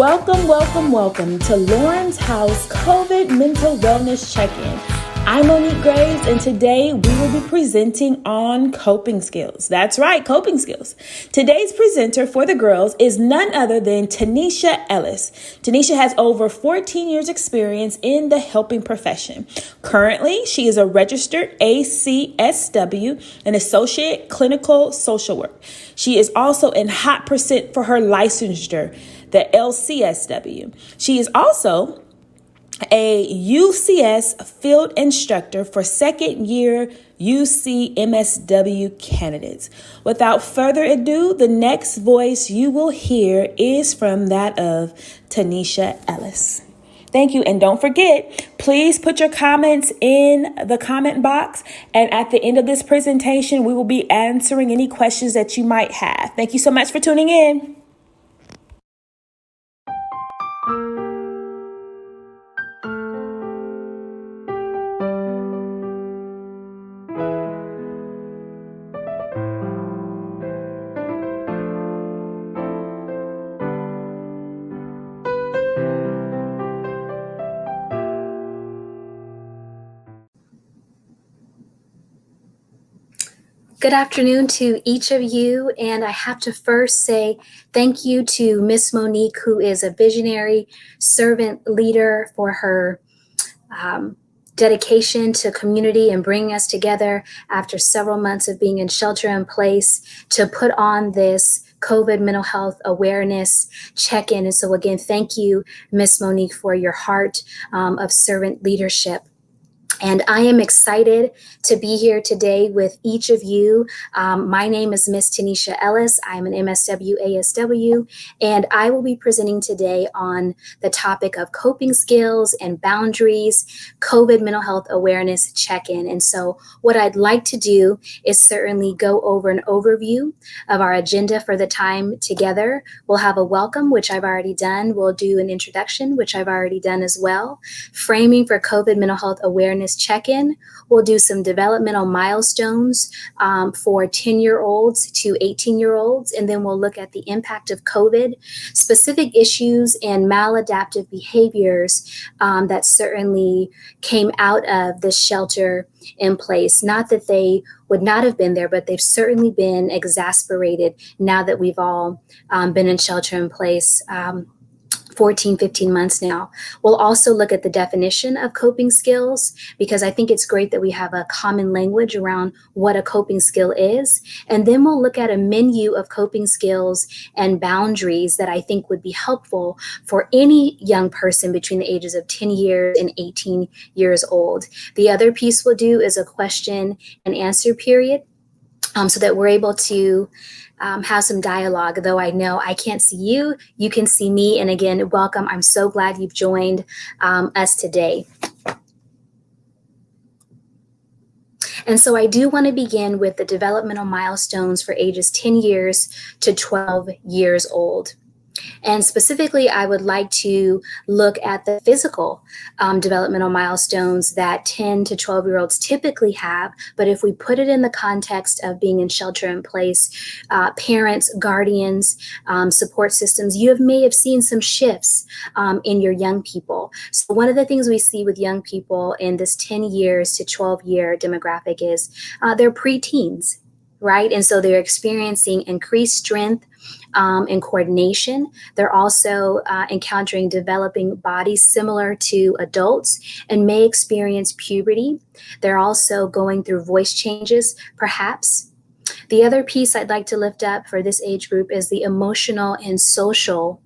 Welcome to Lauren's House COVID Mental Wellness Check-In. I'm Monique Graves, and today we will be presenting on coping skills. That's right, coping skills. Today's presenter for the girls is none other than Tenisha Ellis. Tenisha has over 14 years experience in the helping profession. Currently, she is a registered ACSW, an associate clinical social work. She is also in hot pursuit for her licensure, the LCSW. She is also a UCS field instructor for second year UCMSW candidates. Without further ado, the next voice you will hear is from that of Tenisha Ellis. Thank you. And don't forget, please put your comments in the comment box. And at the end of this presentation, we will be answering any questions that you might have. Thank you so much for tuning in. Good afternoon to each of you, and I have to first say thank you to Miss Monique, who is a visionary servant leader, for her dedication to community and bringing us together after several months of being in shelter in place to put on this COVID mental health awareness check-in. And so again, thank you, Miss Monique, for your heart of servant leadership. And I am excited to be here today with each of you. My name is Miss Tenisha Ellis. I'm an MSW ASW, and I will be presenting today on the topic of coping skills and boundaries, COVID mental health awareness check-in. And so what I'd like to do is certainly go over an overview of our agenda for the time together. We'll have a welcome, which I've already done. We'll do an introduction, which I've already done as well. Framing for COVID mental health awareness check-in. We'll do some developmental milestones for 10-year-olds to 18-year-olds, and then we'll look at the impact of COVID, specific issues and maladaptive behaviors that certainly came out of this shelter in place. Not that they would not have been there, but they've certainly been exacerbated now that we've all been in shelter in place 14, 15 months now. We'll also look at the definition of coping skills, because I think it's great that we have a common language around what a coping skill is. And then we'll look at a menu of coping skills and boundaries that I think would be helpful for any young person between the ages of 10 years and 18 years old. The other piece we'll do is a question and answer period, so that we're able to have some dialogue. Though I know I can't see you, you can see me. And again, welcome. I'm so glad you've joined us today. And so I do want to begin with the developmental milestones for ages 10 years to 12 years old. And specifically, I would like to look at the physical developmental milestones that 10 to 12-year-olds typically have. But if we put it in the context of being in shelter in place, parents, guardians, support systems, you may have seen some shifts in your young people. So one of the things we see with young people in this 10 years to 12-year demographic is they're preteens, right? And so they're experiencing increased strength and coordination. They're also encountering developing bodies similar to adults and may experience puberty. They're also going through voice changes, perhaps. The other piece I'd like to lift up for this age group is the emotional and social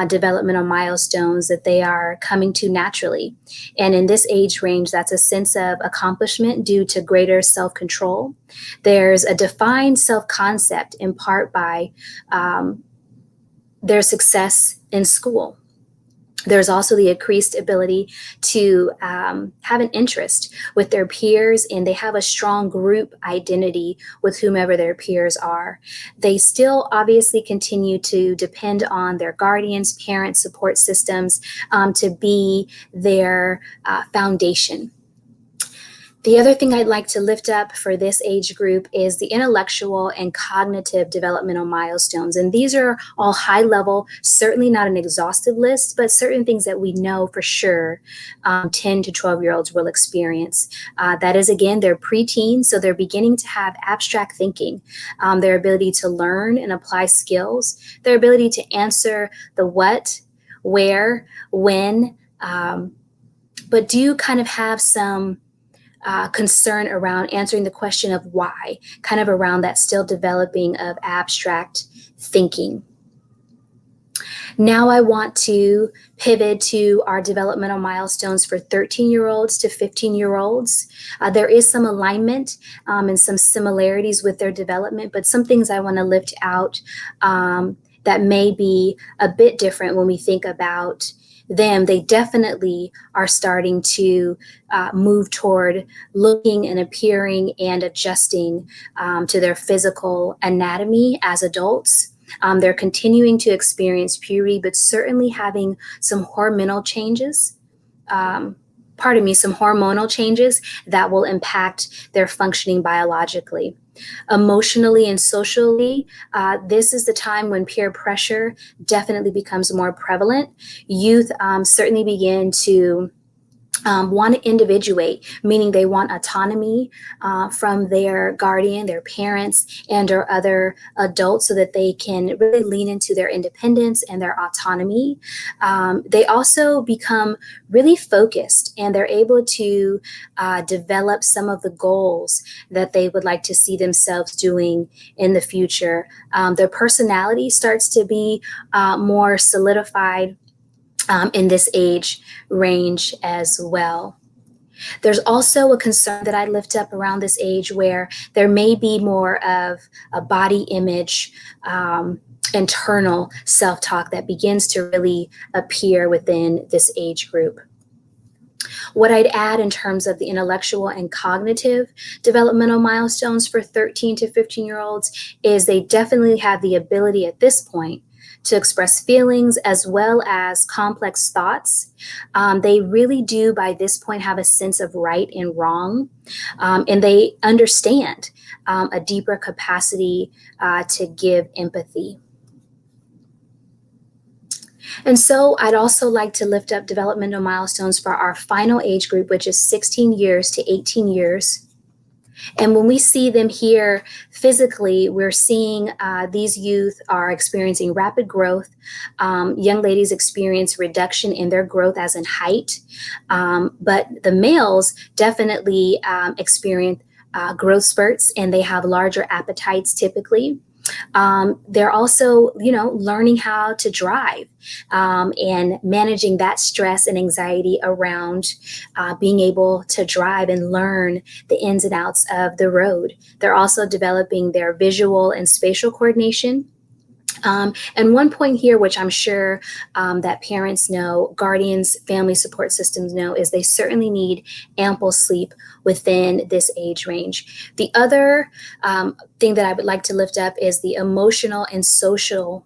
developmental milestones that they are coming to naturally. And in this age range, that's a sense of accomplishment due to greater self-control. There's a defined self-concept in part by their success in school. There's also the increased ability to have an interest with their peers, and they have a strong group identity with whomever their peers are. They still obviously continue to depend on their guardians, parents, support systems to be their foundation. The other thing I'd like to lift up for this age group is the intellectual and cognitive developmental milestones. And these are all high level, certainly not an exhaustive list, but certain things that we know for sure 10 to 12-year-olds will experience. That is, again, they're preteens, so they're beginning to have abstract thinking, their ability to learn and apply skills, their ability to answer the what, where, when, but do kind of have some concern around answering the question of why, kind of around that still developing of abstract thinking. Now I want to pivot to our developmental milestones for 13-year-olds to 15-year-olds. There is some alignment and some similarities with their development, but some things I want to lift out that may be a bit different when we think about them. They definitely are starting to move toward looking and appearing and adjusting to their physical anatomy as adults. They're continuing to experience puberty, but certainly having some hormonal changes. Some hormonal changes that will impact their functioning biologically. Emotionally and socially, this is the time when peer pressure definitely becomes more prevalent. Youth certainly begin to want to individuate, meaning they want autonomy from their guardian, their parents, and or other adults so that they can really lean into their independence and their autonomy. They also become really focused and they're able to develop some of the goals that they would like to see themselves doing in the future. Their personality starts to be more solidified in this age range as well. There's also a concern that I lift up around this age where there may be more of a body image, internal self-talk that begins to really appear within this age group. What I'd add in terms of the intellectual and cognitive developmental milestones for 13 to 15-year-olds is they definitely have the ability at this point to express feelings as well as complex thoughts. They really do, by this point, have a sense of right and wrong, and they understand a deeper capacity to give empathy. And so I'd also like to lift up developmental milestones for our final age group, which is 16 years to 18 years. And when we see them here physically, we're seeing these youth are experiencing rapid growth. Young ladies experience reduction in their growth as in height, but the males definitely experience growth spurts and they have larger appetites typically. They're also, learning how to drive and managing that stress and anxiety around being able to drive and learn the ins and outs of the road. They're also developing their visual and spatial coordination. And one point here, which I'm sure that parents know, guardians, family support systems know, is they certainly need ample sleep within this age range. The other thing that I would like to lift up is the emotional and social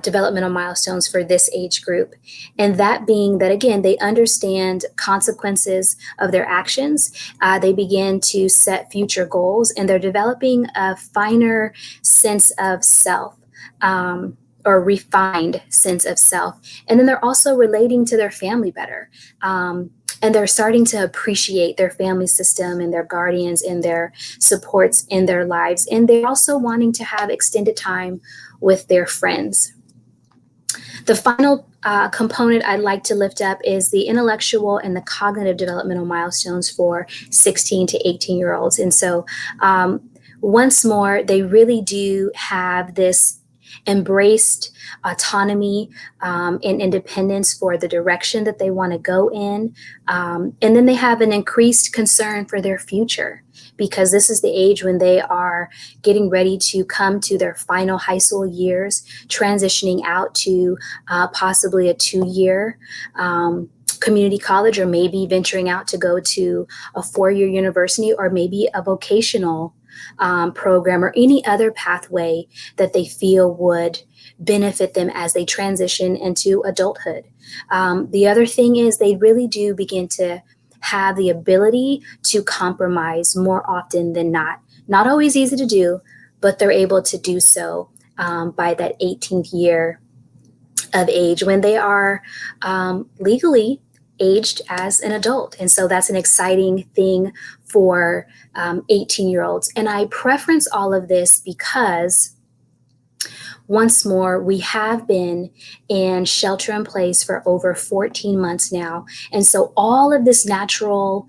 developmental milestones for this age group. And that being that, again, they understand consequences of their actions. They begin to set future goals and they're developing a finer sense of self. Or refined sense of self. And then they're also relating to their family better. And they're starting to appreciate their family system and their guardians and their supports in their lives. And they're also wanting to have extended time with their friends. The final component I'd like to lift up is the intellectual and the cognitive developmental milestones for 16 to 18-year-olds. And so once more, they really do have this embraced autonomy and independence for the direction that they want to go in. And then they have an increased concern for their future because this is the age when they are getting ready to come to their final high school years, transitioning out to possibly a 2-year community college, or maybe venturing out to go to a 4-year university, or maybe a vocational program or any other pathway that they feel would benefit them as they transition into adulthood. The other thing is they really do begin to have the ability to compromise more often than not. Not always easy to do, but they're able to do so by that 18th year of age when they are legally aged as an adult. And so that's an exciting thing for 18-year-olds. And I preference all of this because, once more, we have been in shelter in place for over 14 months now. And so all of this natural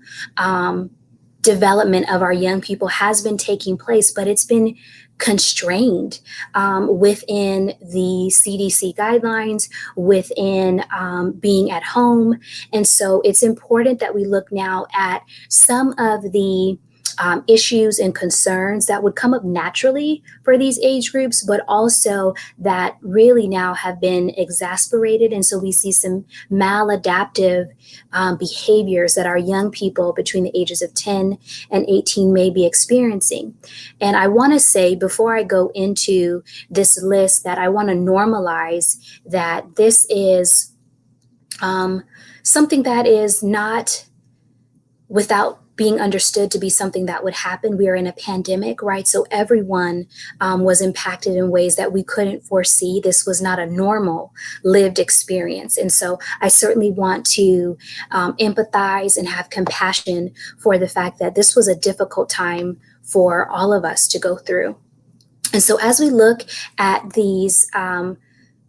development of our young people has been taking place, but it's been constrained within the CDC guidelines, within being at home. And so it's important that we look now at some of the issues and concerns that would come up naturally for these age groups, but also that really now have been exacerbated. And so we see some maladaptive behaviors that our young people between the ages of 10 and 18 may be experiencing. And I want to say, before I go into this list, that I want to normalize that this is something that is not without being understood to be something that would happen. We are in a pandemic, right? So everyone was impacted in ways that we couldn't foresee. This was not a normal lived experience. And so I certainly want to empathize and have compassion for the fact that this was a difficult time for all of us to go through. And so as we look at these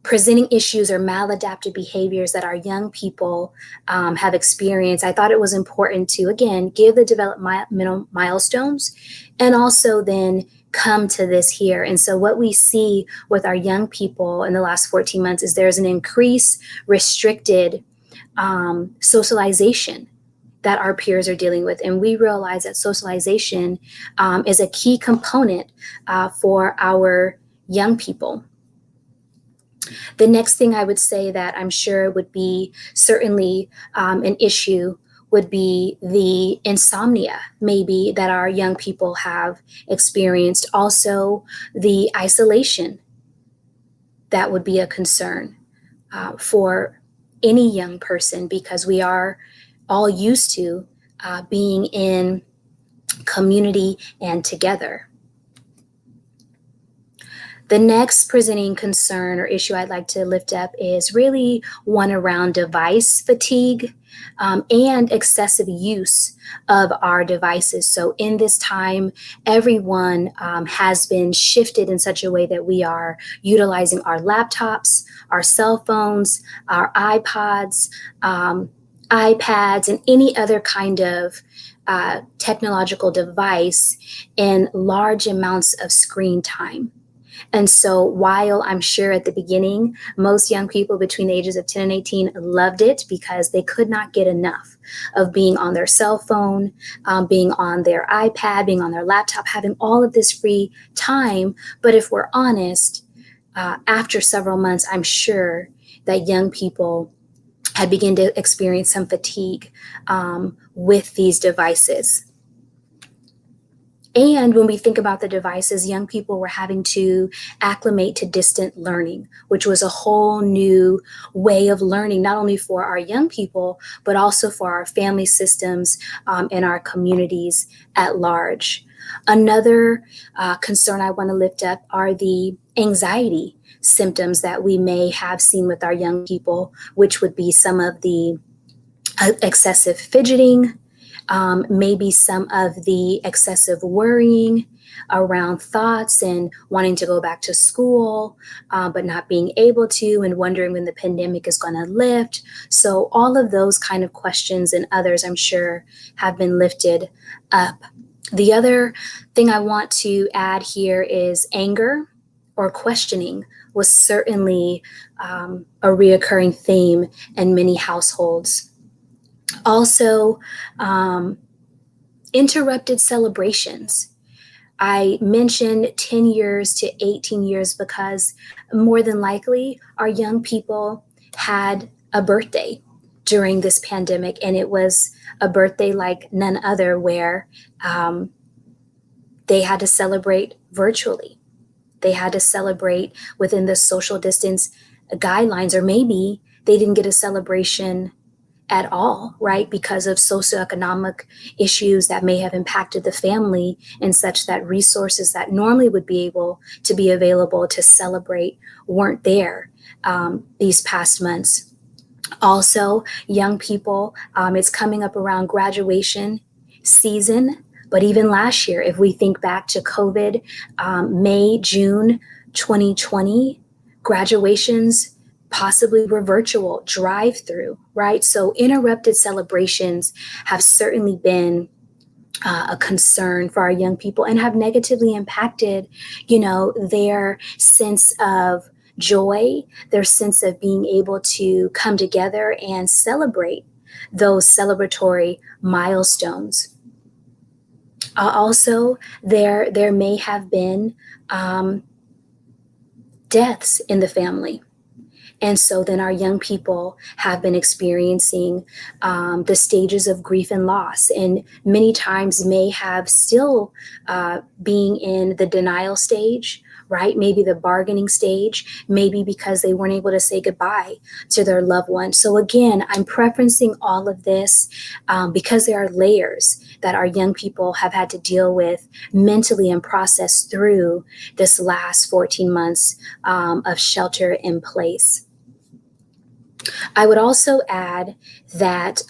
presenting issues or maladaptive behaviors that our young people have experienced, I thought it was important to, again, give the developmental milestones and also then come to this here. And so what we see with our young people in the last 14 months is there's an increased restricted socialization that our peers are dealing with. And we realize that socialization is a key component for our young people. The next thing I would say that I'm sure would be certainly an issue would be the insomnia, maybe, that our young people have experienced. Also, the isolation that would be a concern for any young person, because we are all used to being in community and together. The next presenting concern or issue I'd like to lift up is really one around device fatigue and excessive use of our devices. So in this time, everyone has been shifted in such a way that we are utilizing our laptops, our cell phones, our iPods, iPads, and any other kind of technological device in large amounts of screen time. And so while I'm sure at the beginning, most young people between the ages of 10 and 18 loved it because they could not get enough of being on their cell phone, being on their iPad, being on their laptop, having all of this free time. But if we're honest, after several months, I'm sure that young people had begun to experience some fatigue with these devices. And when we think about the devices, young people were having to acclimate to distant learning, which was a whole new way of learning, not only for our young people, but also for our family systems and our communities at large. Another concern I want to lift up are the anxiety symptoms that we may have seen with our young people, which would be some of the excessive fidgeting, maybe some of the excessive worrying around thoughts and wanting to go back to school, but not being able to, and wondering when the pandemic is going to lift. So all of those kind of questions and others, I'm sure, have been lifted up. The other thing I want to add here is anger or questioning was certainly a reoccurring theme in many households. Also, interrupted celebrations. I mentioned 10 years to 18 years because more than likely our young people had a birthday during this pandemic, and it was a birthday like none other, where they had to celebrate virtually. They had to celebrate within the social distance guidelines, or maybe they didn't get a celebration at all, right? Because of socioeconomic issues that may have impacted the family and such that resources that normally would be able to be available to celebrate weren't there these past months. Also, young people, it's coming up around graduation season. But even last year, if we think back to COVID, May, June 2020, graduations possibly were virtual, drive through, right? So interrupted celebrations have certainly been a concern for our young people and have negatively impacted, their sense of joy, their sense of being able to come together and celebrate those celebratory milestones. Also, there may have been deaths in the family. And so then our young people have been experiencing the stages of grief and loss, and many times may have still being in the denial stage, right? Maybe the bargaining stage, maybe because they weren't able to say goodbye to their loved one. So again, I'm preferencing all of this because there are layers that our young people have had to deal with mentally and process through this last 14 months of shelter in place. I would also add that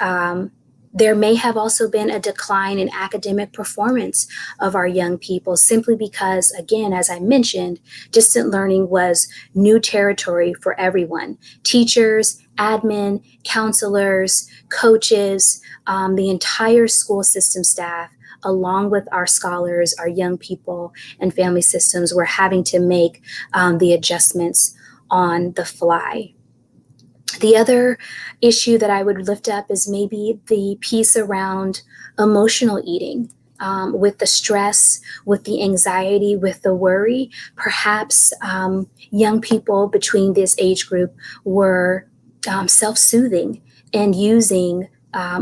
there may have also been a decline in academic performance of our young people simply because, again, as I mentioned, distant learning was new territory for everyone. Teachers, admin, counselors, coaches, the entire school system staff, along with our scholars, our young people, and family systems were having to make the adjustments on the fly. The other issue that I would lift up is maybe the piece around emotional eating. With the stress, with the anxiety, with the worry, perhaps young people between this age group were self-soothing and using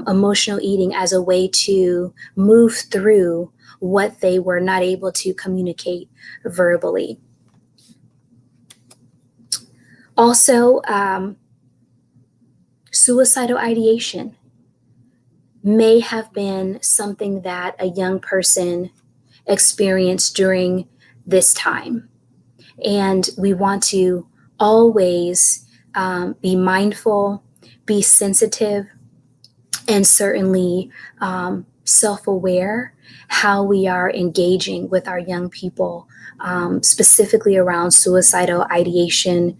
emotional eating as a way to move through what they were not able to communicate verbally. Also, suicidal ideation may have been something that a young person experienced during this time. And we want to always be mindful, be sensitive, and certainly self-aware how we are engaging with our young people, specifically around suicidal ideation,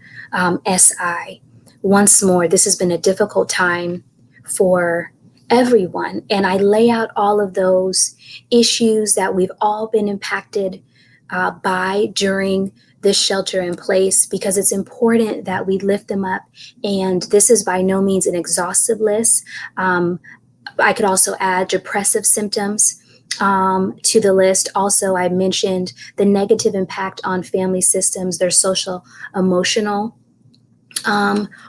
SI. Once more, this has been a difficult time for everyone. And I lay out all of those issues that we've all been impacted by during this shelter in place, because it's important that we lift them up. And this is by no means an exhaustive list. I could also add depressive symptoms to the list. Also, I mentioned the negative impact on family systems, their social, emotional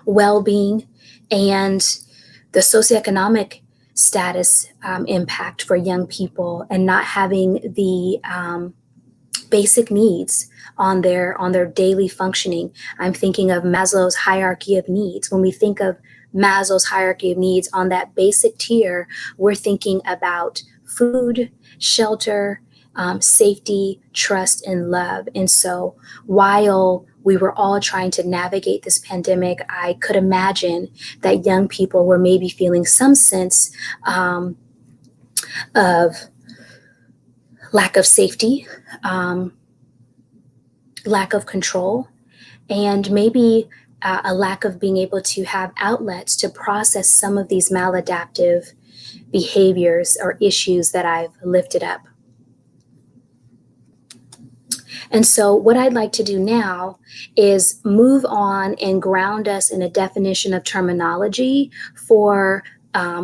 well-being, and the socioeconomic status impact for young people and not having the basic needs on their daily functioning. I'm thinking of Maslow's hierarchy of needs. When we think of Maslow's hierarchy of needs on that basic tier, we're thinking about food, shelter, safety, trust, and love. And so while we were all trying to navigate this pandemic, I could imagine that young people were maybe feeling some sense of lack of safety, lack of control, and maybe a lack of being able to have outlets to process some of these maladaptive behaviors or issues that I've lifted up. And so what I'd like to do now is move on and ground us in a definition of terminology for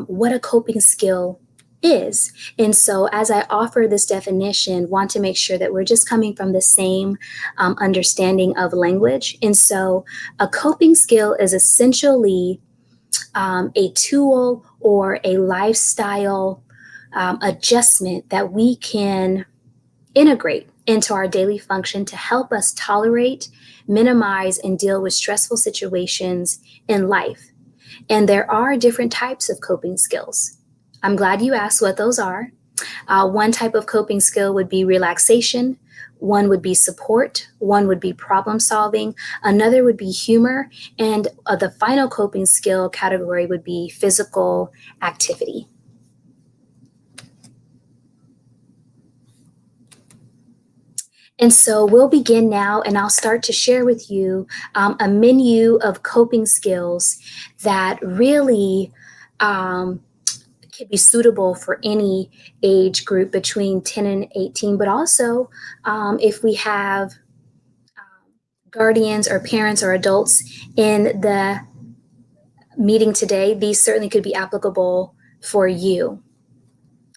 what a coping skill is. And so as I offer this definition, want to make sure that we're just coming from the same understanding of language. And so a coping skill is essentially a tool or a lifestyle adjustment that we can integrate into our daily function to help us tolerate, minimize, and deal with stressful situations in life. And there are different types of coping skills. I'm glad you asked what those are. One type of coping skill would be relaxation. One would be support. One would be problem solving. Another would be humor. And the final coping skill category would be physical activity. And so we'll begin now, and I'll start to share with you a menu of coping skills that really could be suitable for any age group between 10 and 18, but also if we have guardians or parents or adults in the meeting today, these certainly could be applicable for you.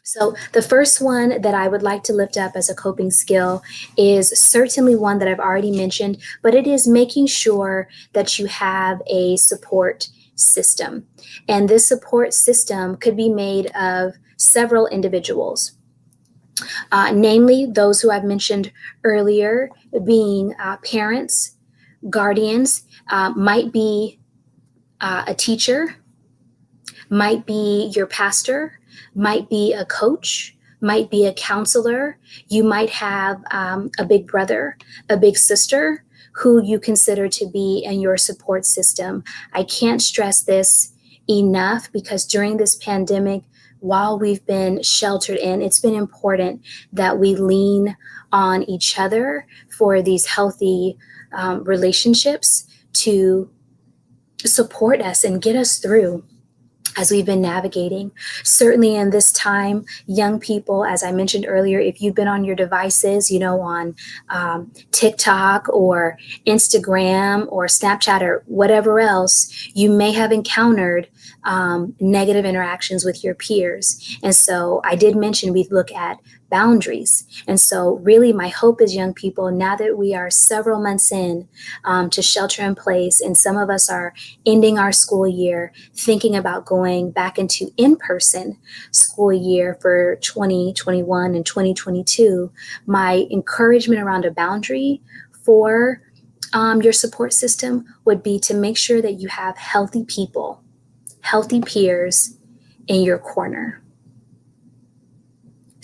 So the first one that I would like to lift up as a coping skill is certainly one that I've already mentioned, but it is making sure that you have a support system. And this support system could be made of several individuals, namely those who I've mentioned earlier, being parents, guardians, might be a teacher, might be your pastor, might be a coach, might be a counselor. You might have a big brother, a big sister who you consider to be in your support system. I can't stress this enough because during this pandemic, while we've been sheltered in, it's been important that we lean on each other for these healthy relationships to support us and get us through as we've been navigating. Certainly in this time, young people, as I mentioned earlier, if you've been on your devices, on TikTok or Instagram or Snapchat or whatever else, you may have encountered negative interactions with your peers. And so I did mention we look at boundaries. And so really my hope is, young people, now that we are several months in to shelter in place, and some of us are ending our school year, thinking about going back into in-person school year for 2021 and 2022, my encouragement around a boundary for your support system would be to make sure that you have healthy people, healthy peers in your corner.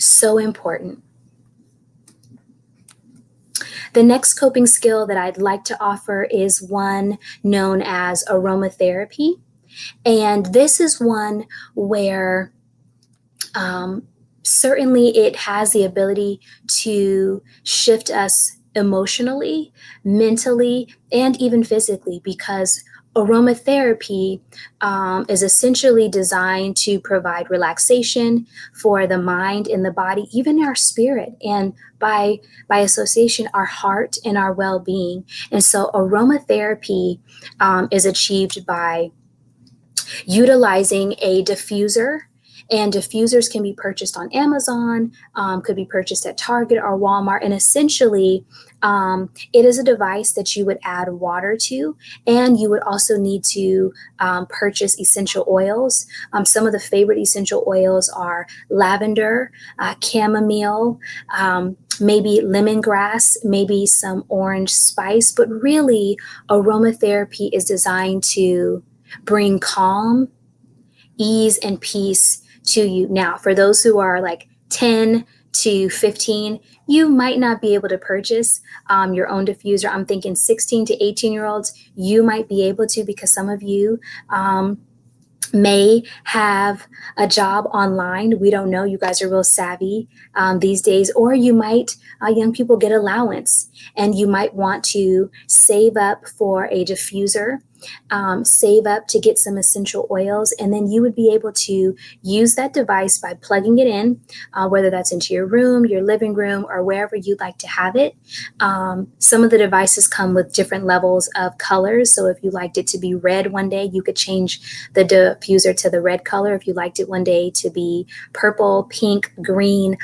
So important. The next coping skill that I'd like to offer is one known as aromatherapy. And this is one where certainly it has the ability to shift us emotionally, mentally, and even physically, because aromatherapy is essentially designed to provide relaxation for the mind and the body, even our spirit, and by association, our heart and our well-being. And so aromatherapy is achieved by utilizing a diffuser. And diffusers can be purchased on Amazon, could be purchased at Target or Walmart. And essentially, it is a device that you would add water to, and you would also need to purchase essential oils. Some of the favorite essential oils are lavender, chamomile, maybe lemongrass, maybe some orange spice. But really, aromatherapy is designed to bring calm, ease, and peace to you. Now, for those who are like 10 to 15, you might not be able to purchase your own diffuser. I'm thinking 16 to 18-year-olds, you might be able to, because some of you may have a job online. We don't know. You guys are real savvy these days. Or you might, young people, get allowance, and you might want to save up for a diffuser, save up to get some essential oils, and then you would be able to use that device by plugging it in, whether that's into your room, your living room, or wherever you'd like to have it. Some of the devices come with different levels of colors. So if you liked it to be red one day, you could change the diffuser to the red color. If you liked it one day to be purple, pink, green,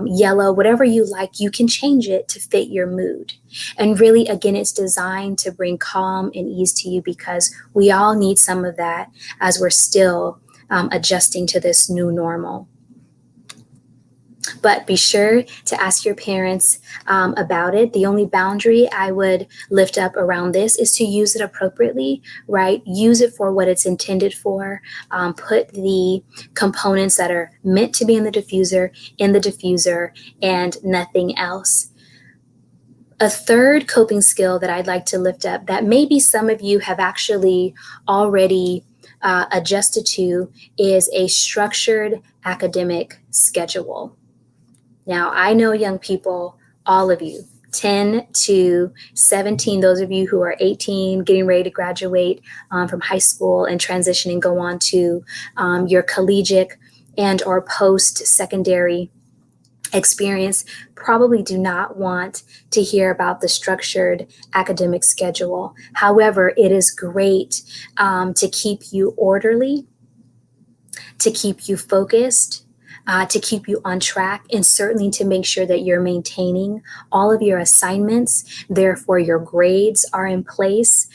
yellow, whatever you like, you can change it to fit your mood. And really, again, it's designed to bring calm and ease to you, because we all need some of that as we're still adjusting to this new normal. But be sure to ask your parents about it. The only boundary I would lift up around this is to use it appropriately, right? Use it for what it's intended for. Put the components that are meant to be in the diffuser and nothing else. A third coping skill that I'd like to lift up that maybe some of you have actually already adjusted to is a structured academic schedule. Now, I know young people, all of you, 10 to 17, those of you who are 18, getting ready to graduate from high school and transition and go on to your collegiate and or post-secondary experience, probably do not want to hear about the structured academic schedule. However, it is great to keep you orderly, to keep you focused, to keep you on track, and certainly to make sure that you're maintaining all of your assignments. Therefore, your grades are in place.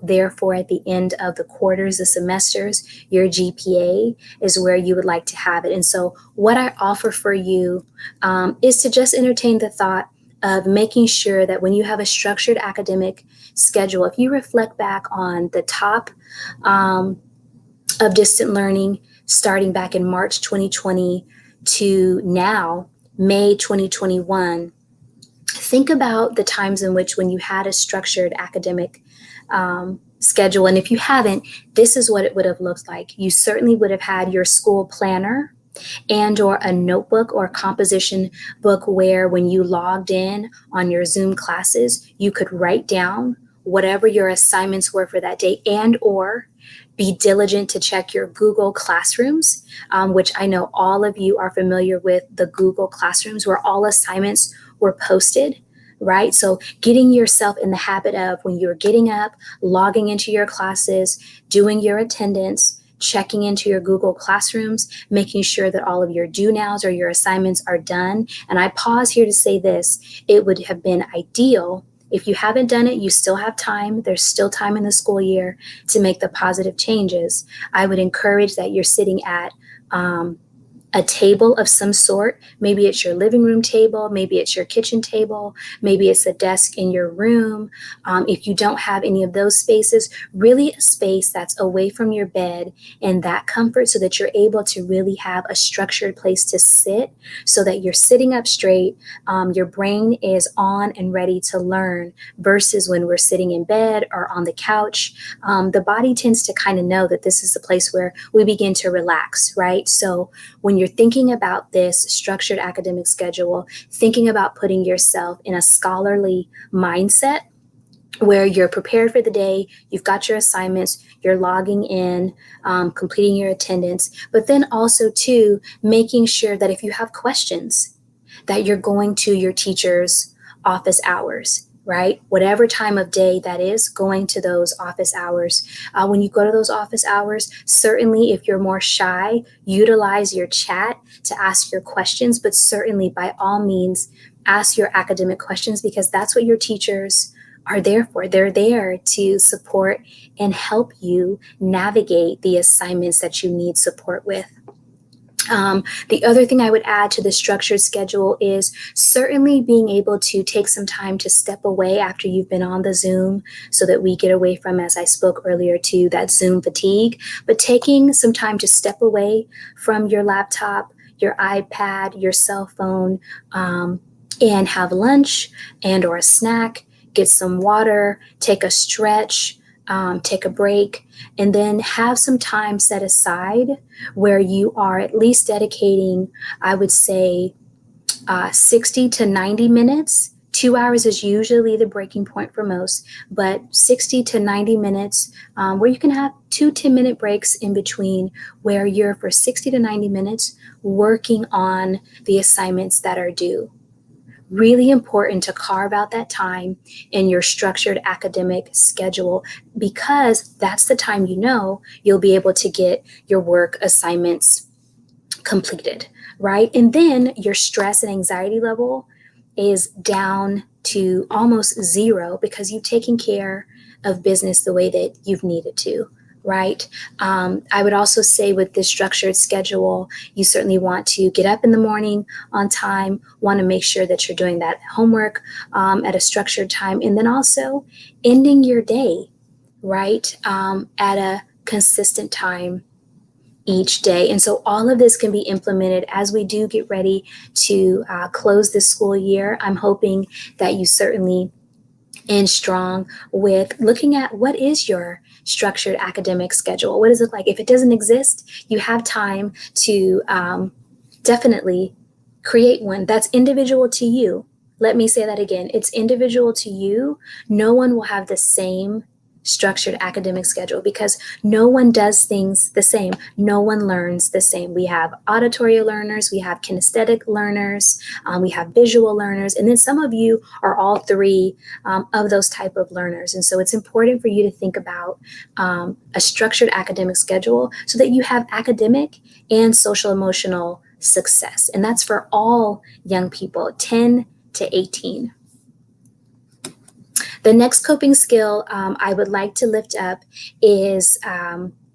Therefore, at the end of the quarters, the semesters, your GPA is where you would like to have it. And so what I offer for you is to just entertain the thought of making sure that when you have a structured academic schedule, if you reflect back on the top of distant learning, starting back in March 2020 to now, May 2021, think about the times in which when you had a structured academic schedule. And if you haven't, this is what it would have looked like. You certainly would have had your school planner and or a notebook or a composition book where when you logged in on your Zoom classes, you could write down whatever your assignments were for that day, and or be diligent to check your Google Classrooms, which I know all of you are familiar with the Google Classrooms where all assignments were posted, right? So getting yourself in the habit of when you're getting up, logging into your classes, doing your attendance, checking into your Google Classrooms, making sure that all of your do nows or your assignments are done. And I pause here to say this, it would have been ideal. If you haven't done it, you still have time. There's still time in the school year to make the positive changes. I would encourage that you're sitting at a table of some sort. Maybe it's your living room table, maybe it's your kitchen table, maybe it's a desk in your room. If you don't have any of those spaces, really a space that's away from your bed and that comfort so that you're able to really have a structured place to sit so that you're sitting up straight, your brain is on and ready to learn versus when we're sitting in bed or on the couch. The body tends to kind of know that this is the place where we begin to relax, right? So when you're thinking about this structured academic schedule, thinking about putting yourself in a scholarly mindset where you're prepared for the day, you've got your assignments, you're logging in, completing your attendance, but then also too, making sure that if you have questions, that you're going to your teacher's office hours, right? Whatever time of day that is, going to those office hours. When you go to those office hours, certainly if you're more shy, utilize your chat to ask your questions, but certainly by all means, ask your academic questions because that's what your teachers are there for. They're there to support and help you navigate the assignments that you need support with. The other thing I would add to the structured schedule is certainly being able to take some time to step away after you've been on the Zoom so that we get away from, as I spoke earlier, to that Zoom fatigue, but taking some time to step away from your laptop, your iPad, your cell phone, and have lunch and or a snack, get some water, take a stretch, take a break, and then have some time set aside where you are at least dedicating, I would say, 60 to 90 minutes. 2 hours is usually the breaking point for most, but 60 to 90 minutes where you can have 2 10-minute breaks in between where you're for 60 to 90 minutes working on the assignments that are due. Really important to carve out that time in your structured academic schedule because that's the time you'll be able to get your work assignments completed, right? And then your stress and anxiety level is down to almost zero because you've taken care of business the way that you've needed to, right? I would also say with this structured schedule, you certainly want to get up in the morning on time, want to make sure that you're doing that homework at a structured time, and then also ending your day, right, at a consistent time each day. And so all of this can be implemented as we do get ready to close this school year. I'm hoping that you certainly end strong with looking at what is your structured academic schedule. What does it look like? If it doesn't exist, you have time to definitely create one that's individual to you. Let me say that again. It's individual to you. No one will have the same structured academic schedule because no one does things the same. No one learns the same. We have auditory learners, we have kinesthetic learners, we have visual learners, and then some of you are all three of those type of learners. And so it's important for you to think about a structured academic schedule so that you have academic and social emotional success. And that's for all young people, 10 to 18. The next coping skill I would like to lift up is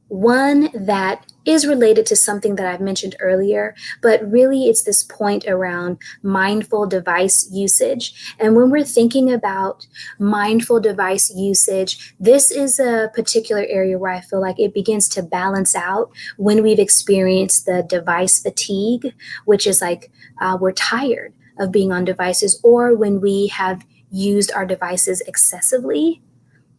one that is related to something that I've mentioned earlier, but really it's this point around mindful device usage. And when we're thinking about mindful device usage, this is a particular area where I feel like it begins to balance out when we've experienced the device fatigue, which is like we're tired of being on devices, or when we have used our devices excessively.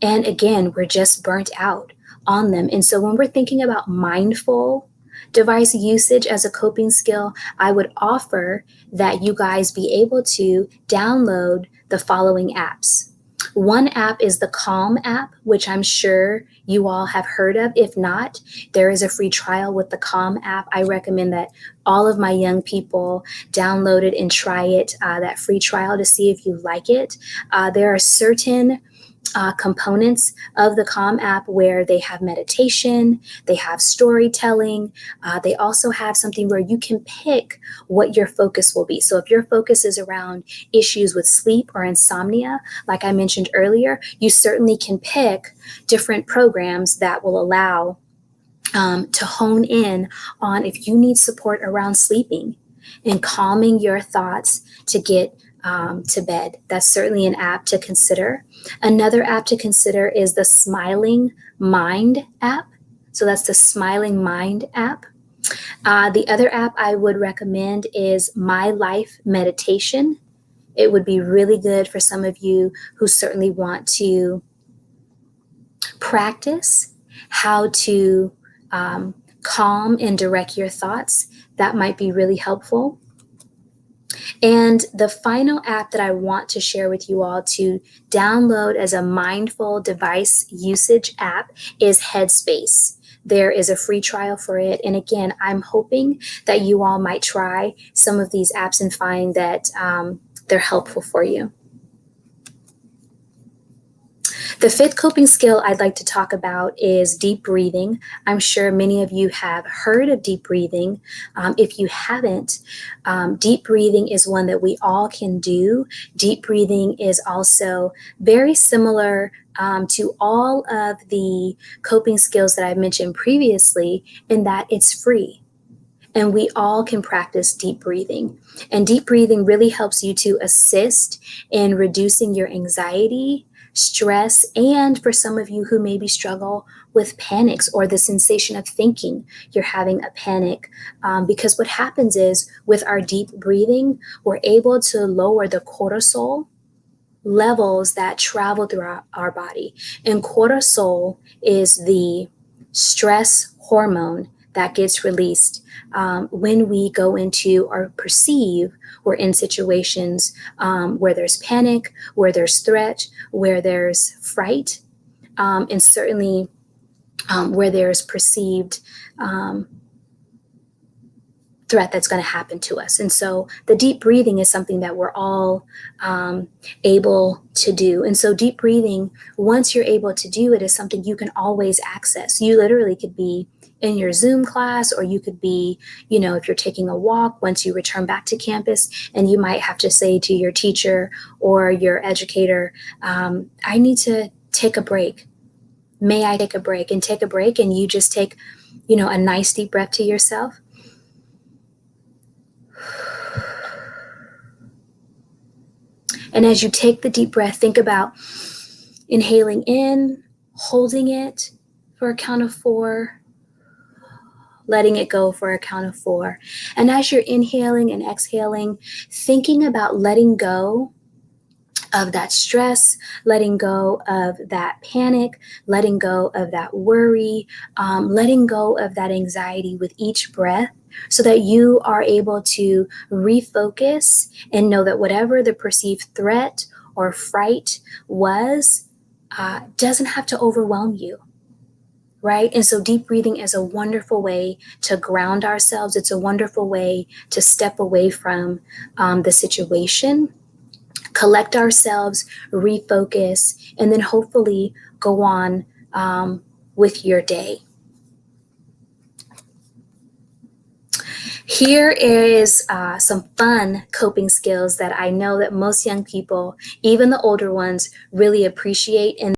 And again, we're just burnt out on them. And so when we're thinking about mindful device usage as a coping skill, I would offer that you guys be able to download the following apps. One app is the Calm app, which I'm sure you all have heard of. If not, there is a free trial with the Calm app. I recommend that all of my young people download it and try it, that free trial, to see if you like it. There are certain components of the Calm app where they have meditation, they have storytelling, they also have something where you can pick what your focus will be. So if your focus is around issues with sleep or insomnia, like I mentioned earlier, you certainly can pick different programs that will allow to hone in on if you need support around sleeping and calming your thoughts to get to bed. That's certainly an app to consider. Another app to consider is the Smiling Mind app. So that's the Smiling Mind app. The other app I would recommend is My Life Meditation. It would be really good for some of you who certainly want to practice how to calm and direct your thoughts. That might be really helpful. And the final app that I want to share with you all to download as a mindful device usage app is Headspace. There is a free trial for it. And again, I'm hoping that you all might try some of these apps and find that they're helpful for you. The fifth coping skill I'd like to talk about is deep breathing. I'm sure many of you have heard of deep breathing. If you haven't, deep breathing is one that we all can do. Deep breathing is also very similar to all of the coping skills that I've mentioned previously, in that it's free. And we all can practice deep breathing. And deep breathing really helps you to assist in reducing your anxiety, stress, and for some of you who maybe struggle with panics or the sensation of thinking you're having a panic. Because what happens is with our deep breathing, we're able to lower the cortisol levels that travel through our body. And cortisol is the stress hormone that gets released when we go into or perceive we're in situations where there's panic, where there's threat, where there's fright, and certainly where there's perceived threat that's going to happen to us. And so the deep breathing is something that we're all able to do. And so deep breathing, once you're able to do it, is something you can always access. You literally could be in your Zoom class, or you could be, if you're taking a walk once you return back to campus, and you might have to say to your teacher or your educator, I need to take a break. may I take a break? And take a break, and you just take, a nice deep breath to yourself. And as you take the deep breath, think about inhaling in, holding it for a count of 4, letting it go for a count of 4. And as you're inhaling and exhaling, thinking about letting go of that stress, letting go of that panic, letting go of that worry, letting go of that anxiety with each breath, so that you are able to refocus and know that whatever the perceived threat or fright was doesn't have to overwhelm you. Right? And so deep breathing is a wonderful way to ground ourselves. It's a wonderful way to step away from the situation, collect ourselves, refocus, and then hopefully go on with your day. Here is some fun coping skills that I know that most young people, even the older ones, really appreciate. And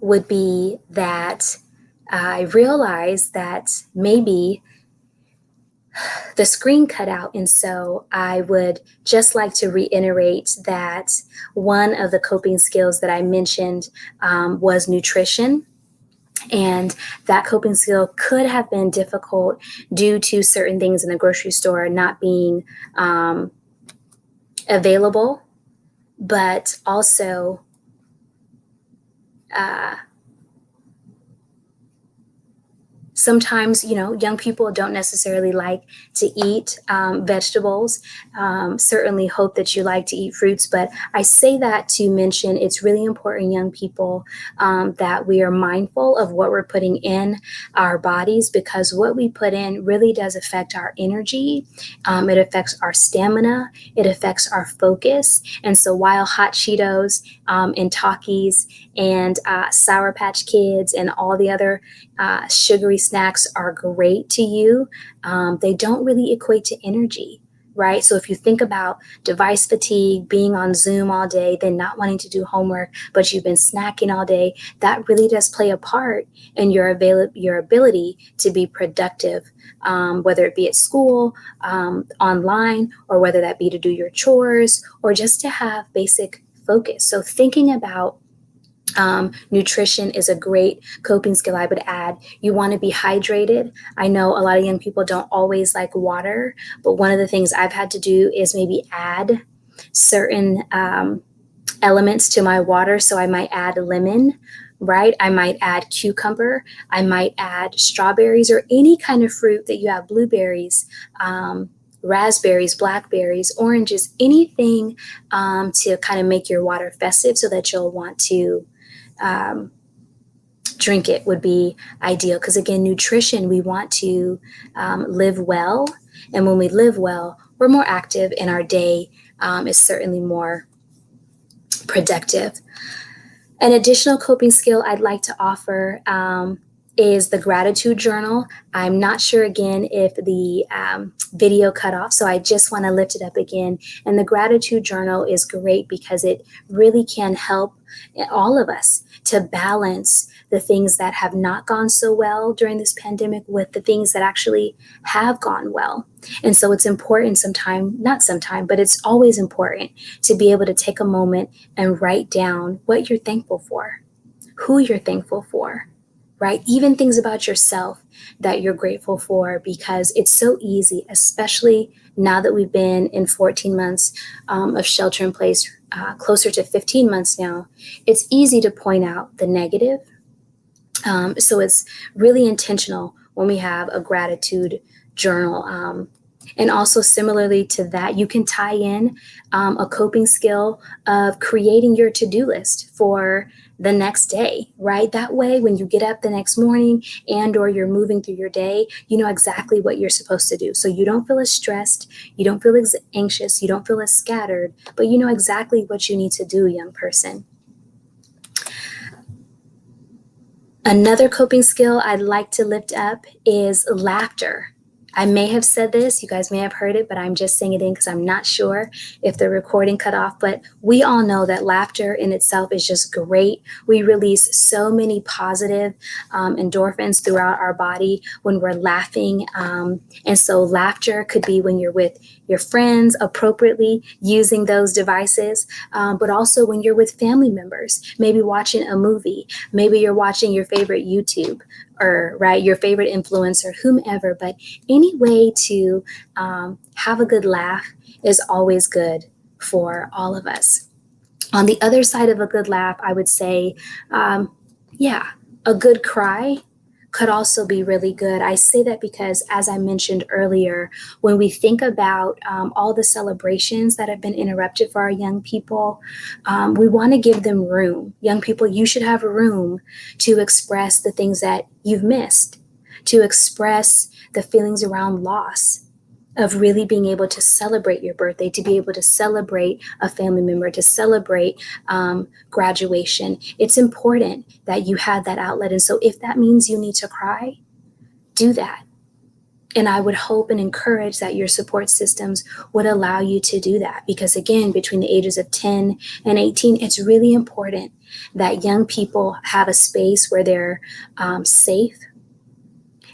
would be that I realized that maybe the screen cut out. And so I would just like to reiterate that one of the coping skills that I mentioned was nutrition. And that coping skill could have been difficult due to certain things in the grocery store not being available, but also sometimes, young people don't necessarily like to eat vegetables. Certainly hope that you like to eat fruits, but I say that to mention it's really important, young people, that we are mindful of what we're putting in our bodies, because what we put in really does affect our energy. It affects our stamina. It affects our focus. And so while hot Cheetos and Takis and Sour Patch Kids and all the other sugary snacks are great to you, they don't really equate to energy, right? So if you think about device fatigue, being on Zoom all day, then not wanting to do homework, but you've been snacking all day, that really does play a part in your ability to be productive, whether it be at school, online, or whether that be to do your chores or just to have basic focus. So thinking about nutrition is a great coping skill. I would add, you want to be hydrated. I know a lot of young people don't always like water, but one of the things I've had to do is maybe add certain elements to my water. So I might add lemon, right? I might add cucumber. I might add strawberries or any kind of fruit that you have, blueberries, raspberries, blackberries, oranges, anything to kind of make your water festive so that you'll want to drink it would be ideal. Because again, nutrition, we want to live well. And when we live well, we're more active and our day is certainly more productive. An additional coping skill I'd like to offer is the gratitude journal. I'm not sure again if the video cut off, so I just want to lift it up again. And the gratitude journal is great because it really can help all of us to balance the things that have not gone so well during this pandemic with the things that actually have gone well. And so it's important but it's always important to be able to take a moment and write down what you're thankful for, who you're thankful for, right? Even things about yourself that you're grateful for, because it's so easy, especially now that we've been in 14 months of shelter in place, closer to 15 months now, it's easy to point out the negative. So it's really intentional when we have a gratitude journal. And also similarly to that, you can tie in a coping skill of creating your to-do list for the next day, right? That way, when you get up the next morning and or you're moving through your day, you know exactly what you're supposed to do. So you don't feel as stressed, you don't feel as anxious, you don't feel as scattered, but you know exactly what you need to do, young person. Another coping skill I'd like to lift up is laughter. I may have said this, you guys may have heard it, but I'm just saying it in because I'm not sure if the recording cut off, but we all know that laughter in itself is just great. We release so many positive endorphins throughout our body when we're laughing. And so laughter could be when you're with your friends appropriately using those devices, but also when you're with family members, maybe watching a movie, maybe you're watching your favorite YouTube or right, your favorite influencer, whomever, but any way to have a good laugh is always good for all of us. On the other side of a good laugh, I would say, a good cry could also be really good. I say that because, as I mentioned earlier, when we think about all the celebrations that have been interrupted for our young people, we want to give them room. Young people, you should have room to express the things that you've missed, to express the feelings around loss, of really being able to celebrate your birthday, to be able to celebrate a family member, to celebrate graduation. It's important that you have that outlet. And so if that means you need to cry, do that. And I would hope and encourage that your support systems would allow you to do that. Because again, between the ages of 10 and 18, it's really important that young people have a space where they're safe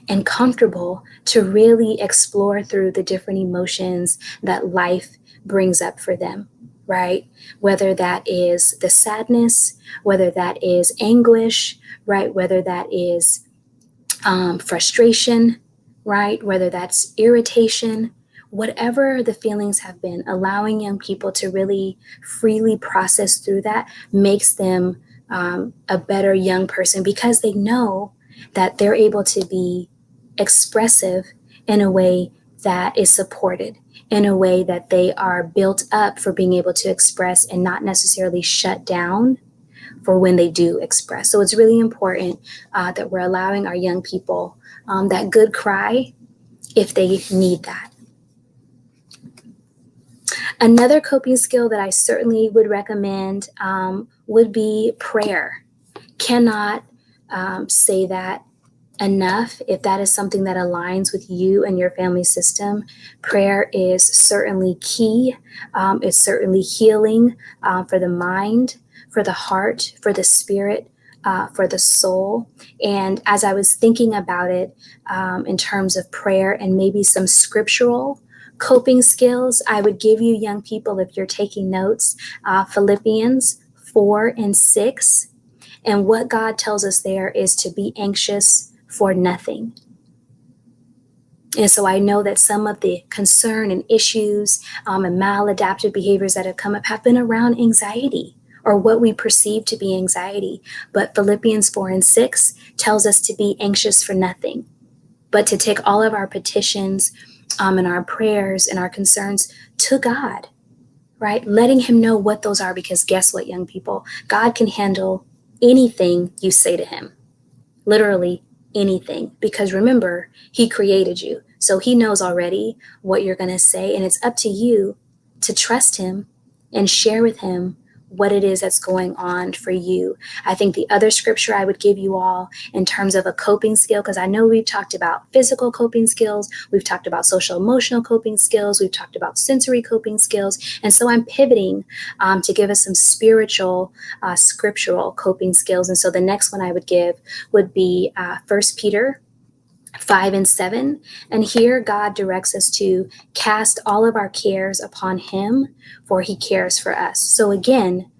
and comfortable to really explore through the different emotions that life brings up for them, right? Whether that is the sadness, whether that is anguish, right? Whether that is frustration, right? Whether that's irritation, whatever the feelings have been, allowing young people to really freely process through that makes them a better young person, because they know that they're able to be expressive in a way that is supported, in a way that they are built up for being able to express and not necessarily shut down for when they do express. So it's really important that we're allowing our young people that good cry if they need that. Another coping skill that I certainly would recommend would be prayer. Cannot say that enough. If that is something that aligns with you and your family system, prayer is certainly key. It's certainly healing for the mind, for the heart, for the spirit, for the soul. And as I was thinking about it in terms of prayer and maybe some scriptural coping skills, I would give you, young people, if you're taking notes, Philippians 4:6. And what God tells us there is to be anxious for nothing. And so I know that some of the concern and issues and maladaptive behaviors that have come up have been around anxiety, or what we perceive to be anxiety. But Philippians 4:6 tells us to be anxious for nothing, but to take all of our petitions and our prayers and our concerns to God, right? Letting him know what those are, because guess what, young people? God can handle anything you say to him. Literally anything, because remember, he created you. So he knows already what you're going to say, and it's up to you to trust him and share with him what it is that's going on for you. I think the other scripture I would give you all in terms of a coping skill, because I know we've talked about physical coping skills, we've talked about social emotional coping skills, we've talked about sensory coping skills, and so I'm pivoting to give us some spiritual, scriptural coping skills. And so the next one I would give would be 1 Peter 5:7. And here God directs us to cast all of our cares upon him, for he cares for us. So again,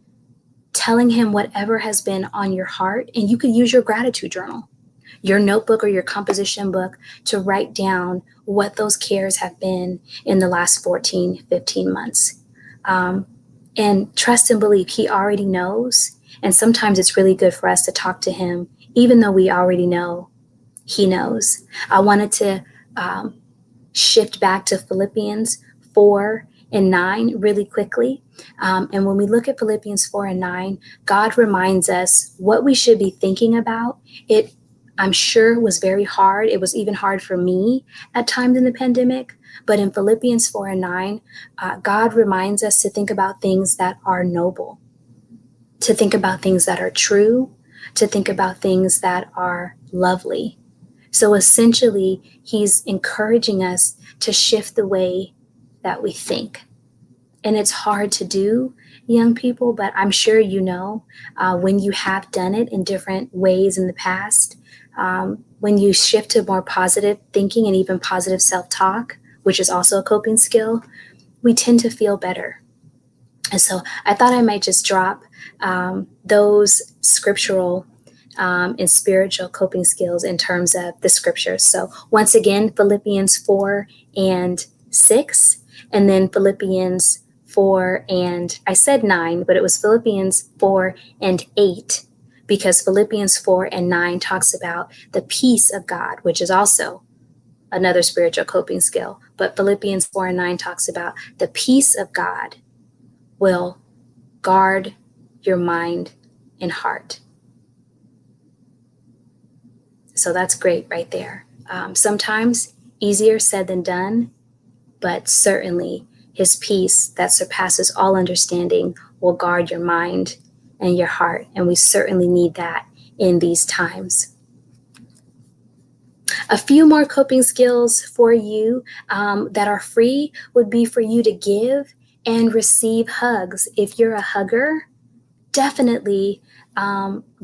telling him whatever has been on your heart, and you could use your gratitude journal, your notebook or your composition book, to write down what those cares have been in the last 14, 15 months. And trust and believe he already knows. And sometimes it's really good for us to talk to him, even though we already know he knows. I wanted to shift back to Philippians 4:9 really quickly. And when we look at Philippians 4:9, God reminds us what we should be thinking about. It, I'm sure, was very hard. It was even hard for me at times in the pandemic. But in Philippians 4:9, God reminds us to think about things that are noble, to think about things that are true, to think about things that are lovely. So essentially, he's encouraging us to shift the way that we think. And it's hard to do, young people, but I'm sure you know when you have done it in different ways in the past, when you shift to more positive thinking and even positive self-talk, which is also a coping skill, we tend to feel better. And so I thought I might just drop those scriptural and spiritual coping skills in terms of the scriptures. So once again, Philippians 4:6, and then Philippians 4:9, but it was Philippians 4:8, because Philippians 4:9 talks about the peace of God, which is also another spiritual coping skill. But Philippians 4:9 talks about the peace of God will guard your mind and heart. So that's great right there. Sometimes easier said than done, but certainly his peace that surpasses all understanding will guard your mind and your heart. And we certainly need that in these times. A few more coping skills for you that are free would be for you to give and receive hugs. If you're a hugger, definitely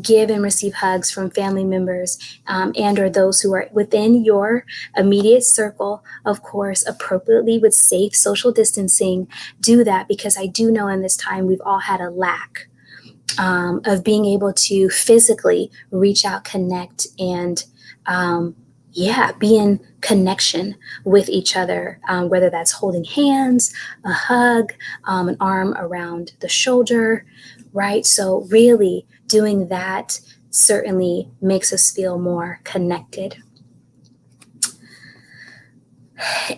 give and receive hugs from family members and or those who are within your immediate circle. Of course, appropriately with safe social distancing, do that, because I do know in this time we've all had a lack of being able to physically reach out, connect, and be in connection with each other, whether that's holding hands, a hug, an arm around the shoulder, right? So really doing that certainly makes us feel more connected.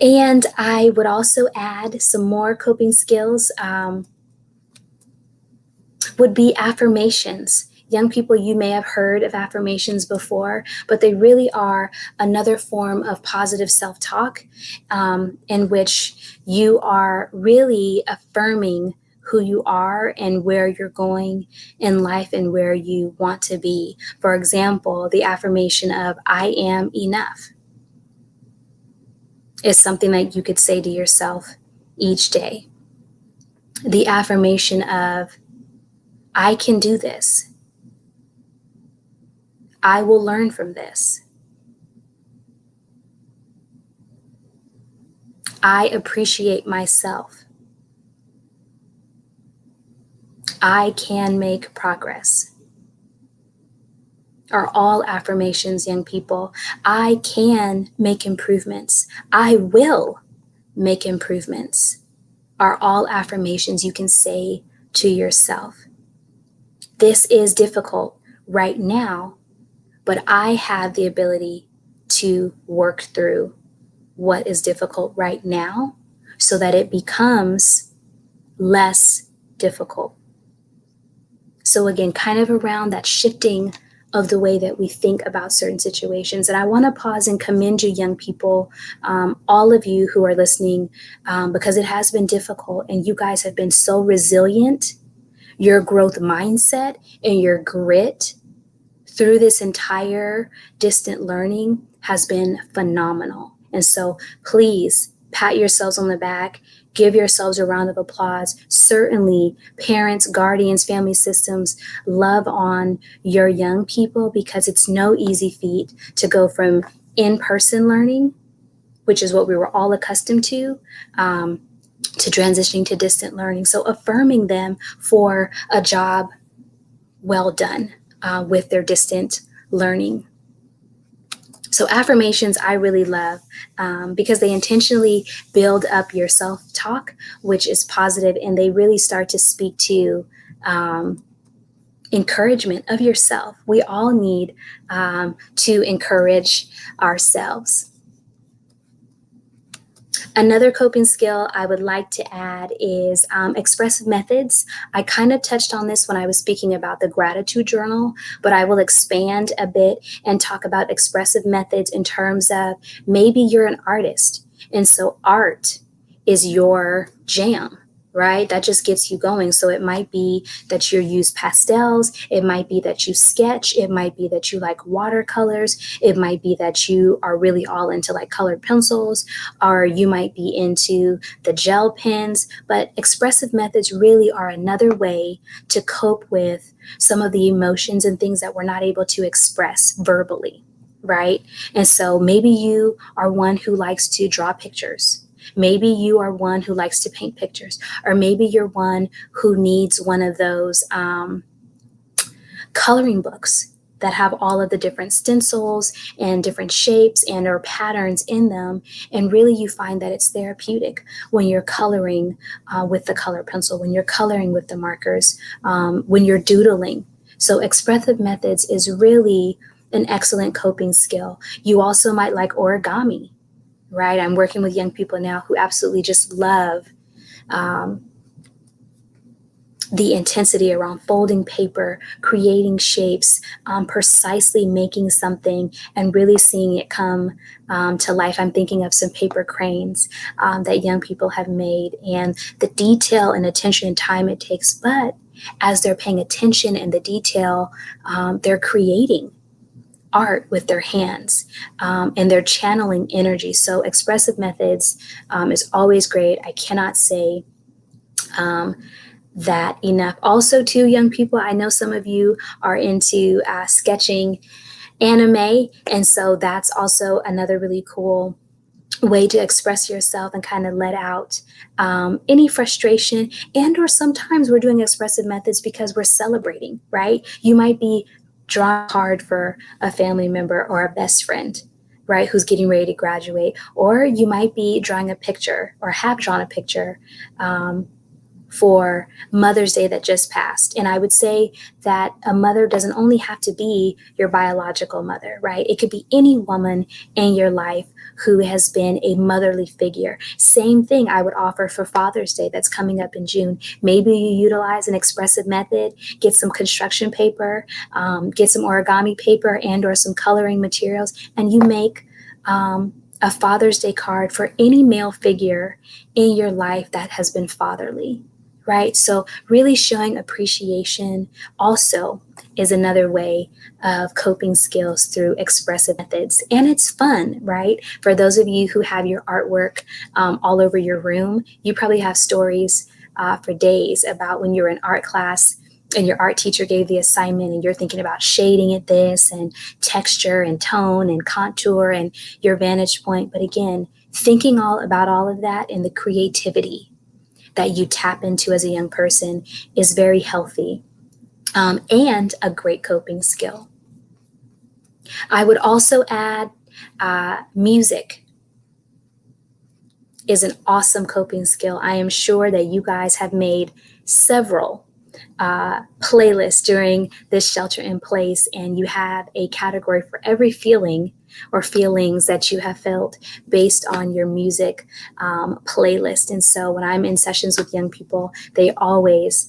And I would also add some more coping skills would be affirmations. Young people, you may have heard of affirmations before, but they really are another form of positive self-talk in which you are really affirming who you are and where you're going in life and where you want to be. For example, the affirmation of "I am enough" is something that you could say to yourself each day. The affirmation of "I can do this. I will learn from this. I appreciate myself. I can make progress" are all affirmations, young people. I can make improvements. I will make improvements are all affirmations you can say to yourself. This is difficult right now, but I have the ability to work through what is difficult right now so that it becomes less difficult. So again, kind of around that shifting of the way that we think about certain situations. And I want to pause and commend you, young people, all of you who are listening, because it has been difficult and you guys have been so resilient. Your growth mindset and your grit through this entire distant learning has been phenomenal. And so please pat yourselves on the back, give yourselves a round of applause. Certainly, parents, guardians, family systems, love on your young people, because it's no easy feat to go from in-person learning, which is what we were all accustomed to transitioning to distant learning. So affirming them for a job well done with their distant learning. So affirmations I really love because they intentionally build up your self-talk, which is positive, and they really start to speak to encouragement of yourself. We all need to encourage ourselves. Another coping skill I would like to add is expressive methods. I kind of touched on this when I was speaking about the gratitude journal, but I will expand a bit and talk about expressive methods in terms of maybe you're an artist, and so art is your jam, right? That just gets you going. So it might be that you use pastels. It might be that you sketch. It might be that you like watercolors. It might be that you are really all into like colored pencils, or you might be into the gel pens. But expressive methods really are another way to cope with some of the emotions and things that we're not able to express verbally, right? And so maybe you are one who likes to draw pictures. Maybe you are one who likes to paint pictures, or maybe you're one who needs one of those coloring books that have all of the different stencils and different shapes and or patterns in them. And really you find that it's therapeutic when you're coloring with the color pencil, when you're coloring with the markers, when you're doodling. So expressive methods is really an excellent coping skill. You also might like origami. Right? I'm working with young people now who absolutely just love the intensity around folding paper, creating shapes, precisely making something and really seeing it come to life. I'm thinking of some paper cranes that young people have made, and the detail and attention and time it takes. But as they're paying attention and the detail, they're creating. art with their hands, and they're channeling energy. So expressive methods is always great. I cannot say that enough. Also, too, young people, I know some of you are into sketching anime, and so that's also another really cool way to express yourself and kind of let out any frustration. And or sometimes we're doing expressive methods because we're celebrating, right? You might be drawing hard for a family member or a best friend, right, who's getting ready to graduate, or you might be drawing a picture or have drawn a picture for Mother's Day that just passed. And I would say that a mother doesn't only have to be your biological mother, right? It could be any woman in your life who has been a motherly figure. Same thing I would offer for Father's Day that's coming up in June. Maybe you utilize an expressive method, get some construction paper, get some origami paper and or some coloring materials, and you make a Father's Day card for any male figure in your life that has been fatherly. Right? So really showing appreciation also is another way of coping skills through expressive methods. And it's fun, right? For those of you who have your artwork all over your room, you probably have stories for days about when you were in art class and your art teacher gave the assignment and you're thinking about shading at this and texture and tone and contour and your vantage point. But again, thinking about all of that and the creativity that you tap into as a young person is very healthy and a great coping skill. I would also add music is an awesome coping skill. I am sure that you guys have made several playlists during this shelter in place, and you have a category for every feeling or feelings that you have felt based on your music playlist. And so when I'm in sessions with young people, they always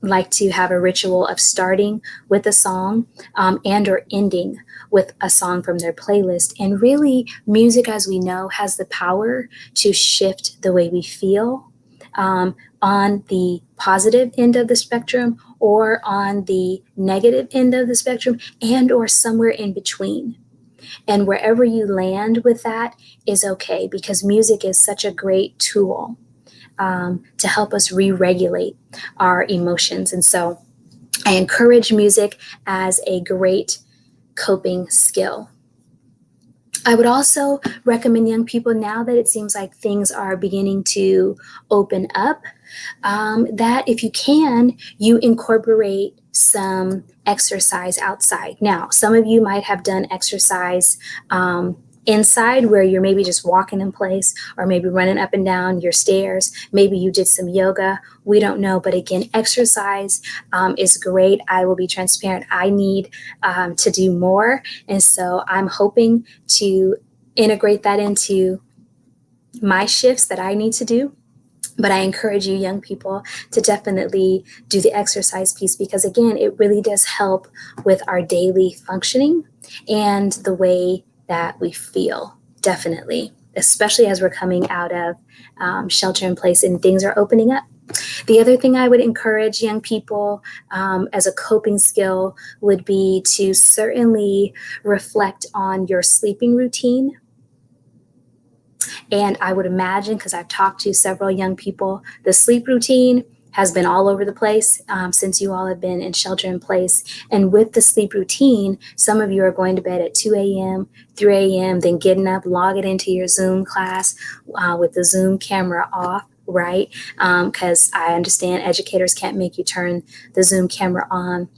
like to have a ritual of starting with a song and or ending with a song from their playlist. And really, music, as we know, has the power to shift the way we feel on the positive end of the spectrum or on the negative end of the spectrum and or somewhere in between. And wherever you land with that is okay, because music is such a great tool to help us re-regulate our emotions. And so I encourage music as a great coping skill. I would also recommend young people, now that it seems like things are beginning to open up, that if you can, you incorporate some exercise outside. Now, some of you might have done exercise inside where you're maybe just walking in place or maybe running up and down your stairs. Maybe you did some yoga. We don't know. But again, exercise is great. I will be transparent. I need to do more. And so I'm hoping to integrate that into my shifts that I need to do. But I encourage you, young people, to definitely do the exercise piece, because again, it really does help with our daily functioning and the way that we feel, definitely, especially as we're coming out of shelter in place and things are opening up. The other thing I would encourage young people as a coping skill would be to certainly reflect on your sleeping routine. And I would imagine, because I've talked to several young people, the sleep routine has been all over the place since you all have been in shelter in place. And with the sleep routine, some of you are going to bed at 2 a.m., 3 a.m., then getting up, logging into your Zoom class with the Zoom camera off, right? Because I understand educators can't make you turn the Zoom camera on.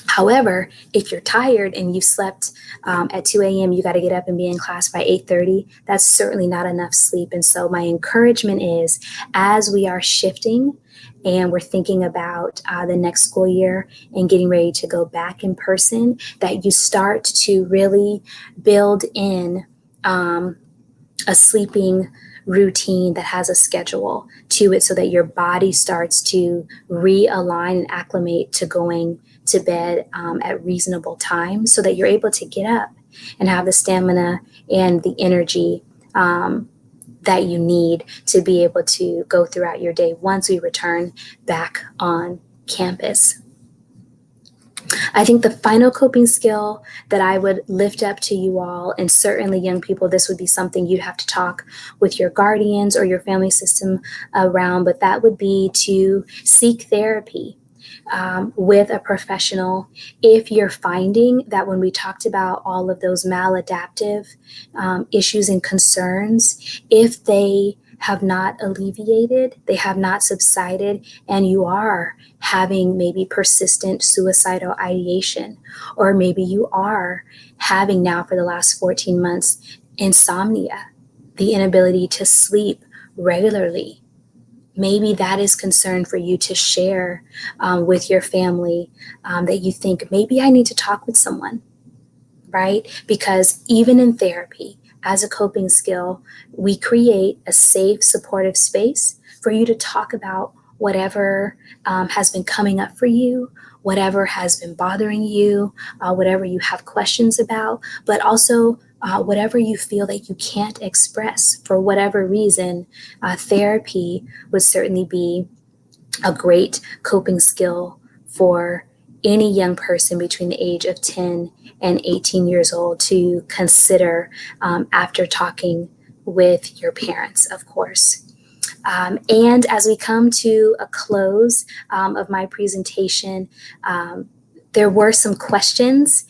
However, if you're tired and you slept at 2 a.m., you got to get up and be in class by 8:30. That's certainly not enough sleep. And so my encouragement is, as we are shifting and we're thinking about the next school year and getting ready to go back in person, that you start to really build in a sleeping routine that has a schedule to it, so that your body starts to realign and acclimate to going to bed at reasonable time, so that you're able to get up and have the stamina and the energy that you need to be able to go throughout your day once we return back on campus. I think the final coping skill that I would lift up to you all, and certainly young people, this would be something you'd have to talk with your guardians or your family system around, but that would be to seek therapy. With a professional, if you're finding that when we talked about all of those maladaptive issues and concerns, if they have not alleviated, they have not subsided, and you are having maybe persistent suicidal ideation, or maybe you are having now for the last 14 months insomnia, the inability to sleep regularly. Maybe that is concern for you to share with your family, that you think maybe I need to talk with someone, right? Because even in therapy, as a coping skill, we create a safe, supportive space for you to talk about whatever has been coming up for you, whatever has been bothering you, whatever you have questions about, but also whatever you feel that you can't express for whatever reason. Therapy would certainly be a great coping skill for any young person between the age of 10 and 18 years old to consider after talking with your parents, of course. And as we come to a close of my presentation, there were some questions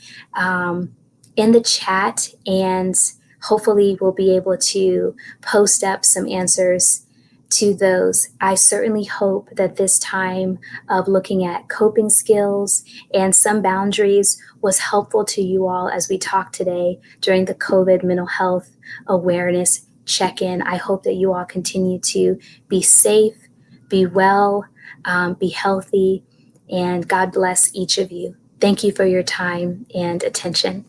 in the chat, and hopefully we'll be able to post up some answers to those. I certainly hope that this time of looking at coping skills and some boundaries was helpful to you all as we talked today during the COVID mental health awareness check-in. I hope that you all continue to be safe, be well, be healthy, and God bless each of you. Thank you for your time and attention.